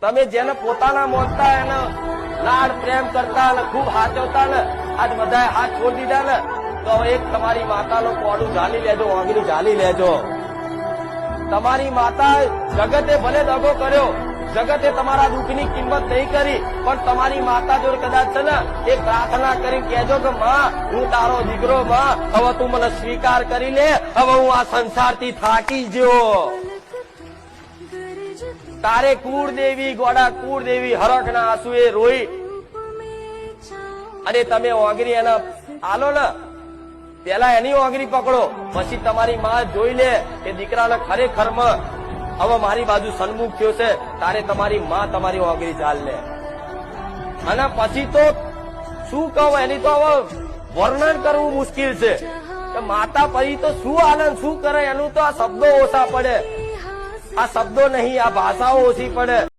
તમે જેને પોતાના મોનતા એને લાડ પ્રેમ કરતા અને ખૂબ હાચવતા ને આજ બધાએ હાથ છોડી દીધા ને તો એક તમારી માતાનું કોડું ઝાલી લેજો, આંગળી ઝાલી લેજો. તમારી માતા જગતે ભલે દગો કર્યો, જગતે તમારા દુઃખની કિંમત નહીં કરી, પણ તમારી માતા જોડે કદાચ છે ને એક પ્રાર્થના કરી કહેજો કે માં હું તારો દીકરો, માં હવે તું મને સ્વીકાર કરી લે, હવે હું આ સંસારથી થાકી ગયો. તારે કુળદેવી ગોડા કુળદેવી હરખના આંસુએ રોઈ અને તમે ઓગરી એને આલો ને, પેલા એની ઓગરી પકડો, પછી તમારી માં જોઈ લે કે દીકરાને ખરેખરમાં હવે મારી બાજુ સન્મુખ થયો છે, તારે તમારી માં તમારી ઓગરી ઝાલ લે. અને પછી તો શું કહું, એની તો હવે વર્ણન કરવું મુશ્કેલ છે કે માતા પછી તો શું આનંદ શું કરે, એનું તો આ શબ્દો ઓછા પડે, આ શબ્દો નહીં, આ ભાષાઓ ઓછી પડે.